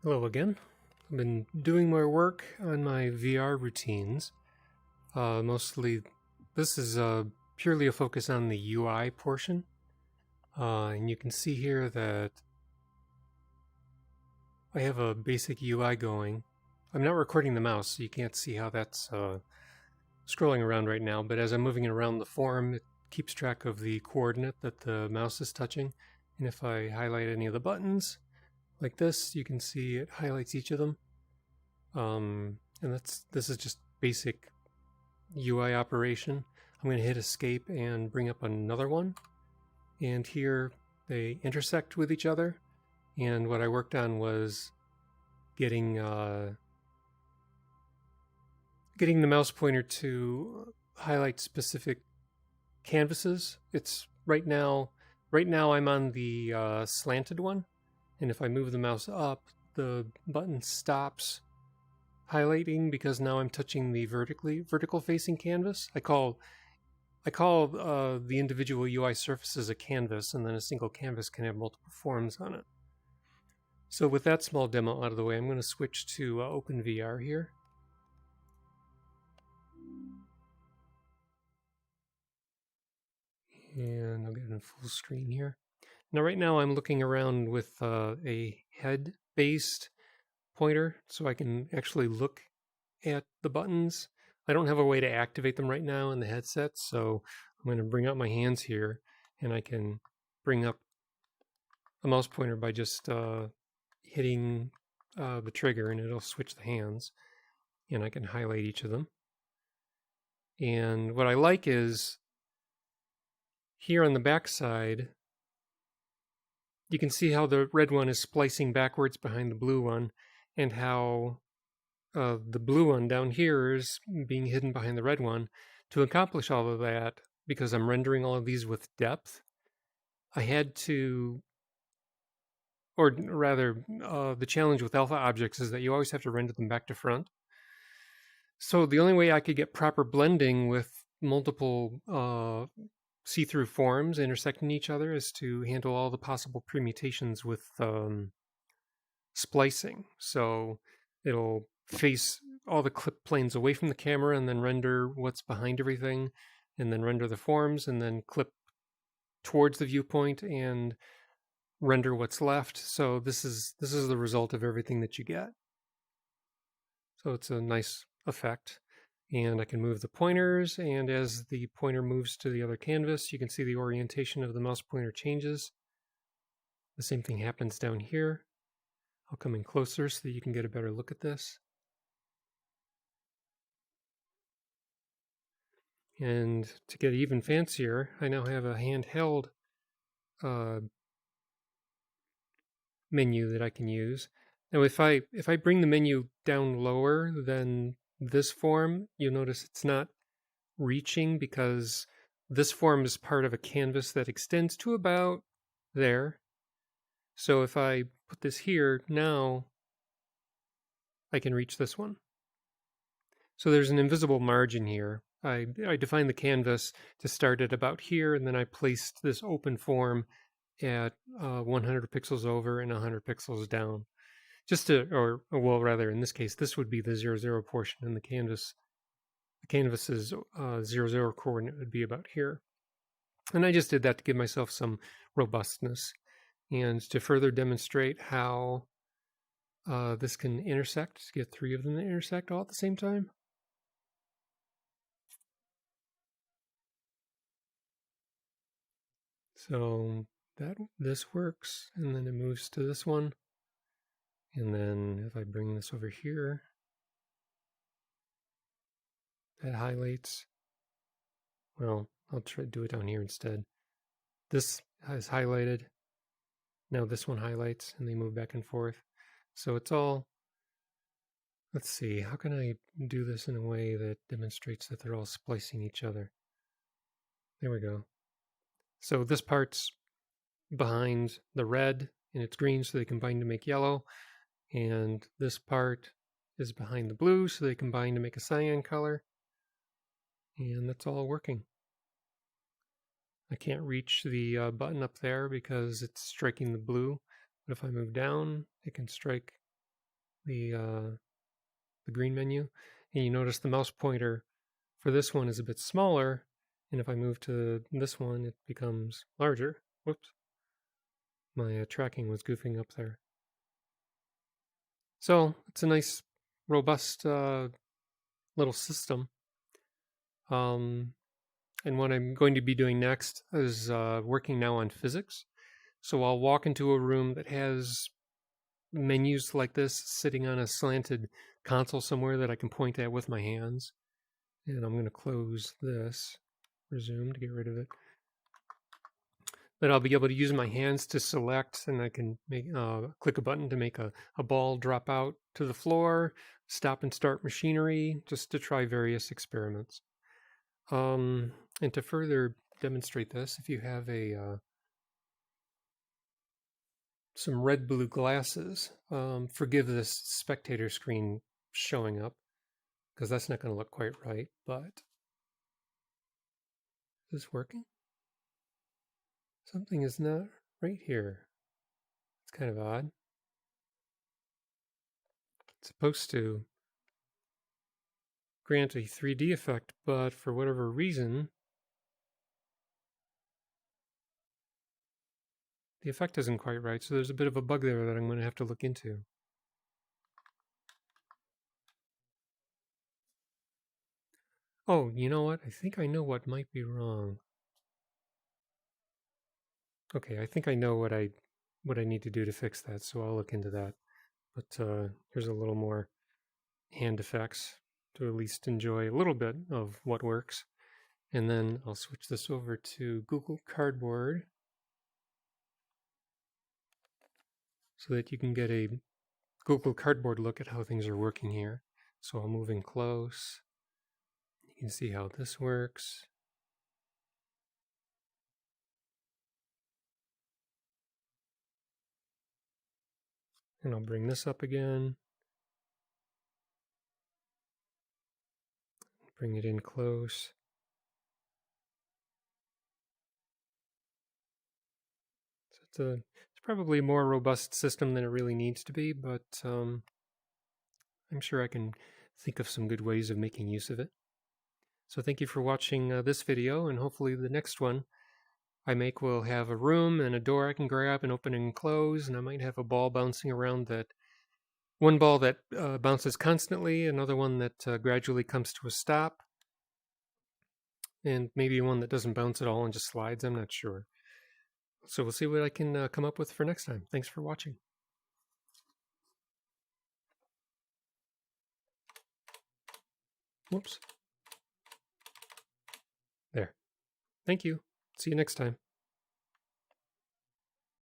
Hello again. I've been doing my work on my VR routines. Mostly, this is purely a focus on the UI portion. And you can see here that I have a basic UI going. I'm not recording the mouse, so you can't see how that's scrolling around right now, but as I'm moving it around the form, it keeps track of the coordinate that the mouse is touching. And if I highlight any of the buttons, like this, you can see it highlights each of them. And this is just basic UI operation. I'm going to hit escape and bring up another one. And here they intersect with each other. And what I worked on was getting the mouse pointer to highlight specific canvases. It's right now I'm on the slanted one. And if I move the mouse up, the button stops highlighting because now I'm touching the vertical facing canvas. I call the individual UI surfaces a canvas, and then a single canvas can have multiple forms on it. So with that small demo out of the way, I'm going to switch to OpenVR here. And I'll get it in full screen here. Now right now I'm looking around with a head-based pointer, so I can actually look at the buttons. I don't have a way to activate them right now in the headset, so I'm going to bring out my hands here, and I can bring up a mouse pointer by just hitting the trigger, and it'll switch the hands, and I can highlight each of them. And what I like is here on the back side, you can see how the red one is splicing backwards behind the blue one, and how the blue one down here is being hidden behind the red one. To accomplish all of that, because I'm rendering all of these with depth, I had to, or rather, the challenge with alpha objects is that you always have to render them back to front. So the only way I could get proper blending with multiple see-through forms intersecting each other is to handle all the possible permutations with splicing. So it'll face all the clip planes away from the camera and then render what's behind everything, and then render the forms, and then clip towards the viewpoint and render what's left. So this is the result of everything that you get. So it's a nice effect. And I can move the pointers, and as the pointer moves to the other canvas, you can see the orientation of the mouse pointer changes. The same thing happens down here. I'll come in closer so that you can get a better look at this. And to get even fancier, I now have a handheld menu that I can use. Now if I bring the menu down lower than this form, you'll notice it's not reaching because this form is part of a canvas that extends to about there. So if I put this here, now I can reach this one. So there's an invisible margin here. I defined the canvas to start at about here, and then I placed this open form at 100 pixels over and 100 pixels down. Just to, or well, rather in this case, this would be the 0, 0 portion, and the canvas's 0, 0 coordinate would be about here. And I just did that to give myself some robustness and to further demonstrate how this can intersect, get three of them to intersect all at the same time. So this works, and then it moves to this one. And then if I bring this over here, that highlights. Well, I'll try to do it down here instead. This is highlighted. Now this one highlights, and they move back and forth. So it's all, let's see, how can I do this in a way that demonstrates that they're all splicing each other? There we go. So this part's behind the red, and it's green, so they combine to make yellow. And this part is behind the blue, so they combine to make a cyan color. And that's all working. I can't reach the button up there because it's striking the blue. But if I move down, it can strike the green menu, and you notice the mouse pointer for this one is a bit smaller, and if I move to this one, it becomes larger. Whoops, my tracking was goofing up there. So it's a nice, robust little system. And what I'm going to be doing next is working now on physics. So I'll walk into a room that has menus like this sitting on a slanted console somewhere that I can point at with my hands. And I'm going to close this, resume to get rid of it. Then I'll be able to use my hands to select, and I can make click a button to make a ball drop out to the floor, stop and start machinery, just to try various experiments. And to further demonstrate this, if you have some red-blue glasses, forgive this spectator screen showing up, because that's not going to look quite right, but is this working? Something is not right here. It's kind of odd. It's supposed to grant a 3D effect, but for whatever reason, the effect isn't quite right, so there's a bit of a bug there that I'm going to have to look into. Oh, you know what? I think I know what might be wrong. Okay, I think I know what I need to do to fix that, so I'll look into that. But here's a little more hand effects to at least enjoy a little bit of what works. And then I'll switch this over to Google Cardboard so that you can get a Google Cardboard look at how things are working here. So I'll move in close. You can see how this works. And I'll bring this up again. Bring it in close. So it's probably a more robust system than it really needs to be, but I'm sure I can think of some good ways of making use of it. So thank you for watching this video, and hopefully the next one I make will have a room and a door I can grab and open and close, and I might have a ball bouncing around that. One ball that bounces constantly, another one that gradually comes to a stop, and maybe one that doesn't bounce at all and just slides. I'm not sure. So we'll see what I can come up with for next time. Thanks for watching. Whoops. There. Thank you. See you next time.